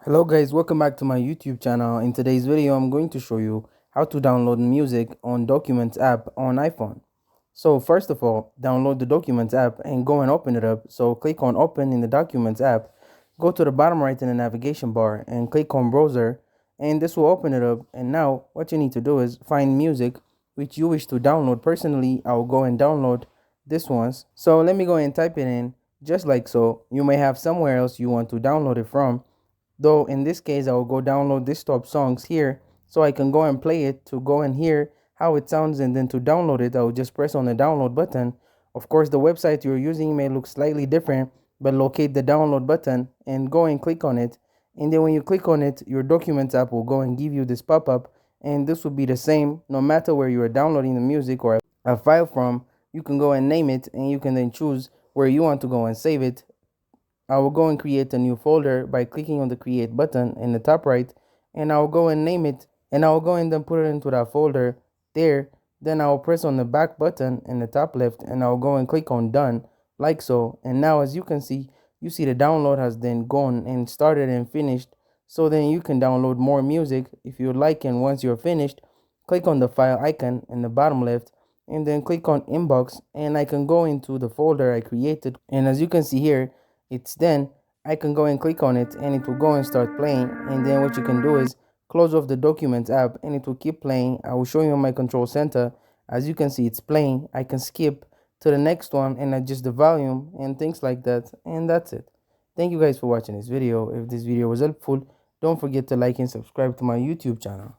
Hello guys, welcome back to my YouTube channel. In today's video, I'm going to show you how to download music on Documents app on iPhone. So first of all, download the Documents app and go and open it up. So click on open in the Documents app, go to the bottom right in the navigation bar and click on browser, and this will open it up. And now what you need to do is find music which you wish to download. Personally, I will go and download this ones. So let me go and type it in just like so. You may have somewhere else you want to download it from. Though in this case, I will go download this top songs here so I can go and play it to go and hear how it sounds, and then to download it, I will just press on the download button. Of course, the website you're using may look slightly different, but locate the download button and go and click on it. And then when you click on it, your Documents app will go and give you this pop-up, and this will be the same no matter where you are downloading the music or a file from. You can go and name it, and you can then choose where you want to go and save it. I will go and create a new folder by clicking on the create button in the top right, and I'll go and name it, and I'll go and then put it into that folder there. Then I'll press on the back button in the top left, and I'll go and click on done like so. And now as you can see, you see the download has then gone and started and finished. So then you can download more music if you like, and once you're finished, click on the file icon in the bottom left and then click on inbox, and I can go into the folder I created. And as you can see here, it's then I can go and click on it and it will go and start playing. And then what you can do is close off the Documents app and it will keep playing. I will show you on my control center. As you can see, it's playing. I can skip to the next one and adjust the volume and things like that, and that's it. Thank you guys for watching this video. If this video was helpful, don't forget to like and subscribe to my YouTube channel.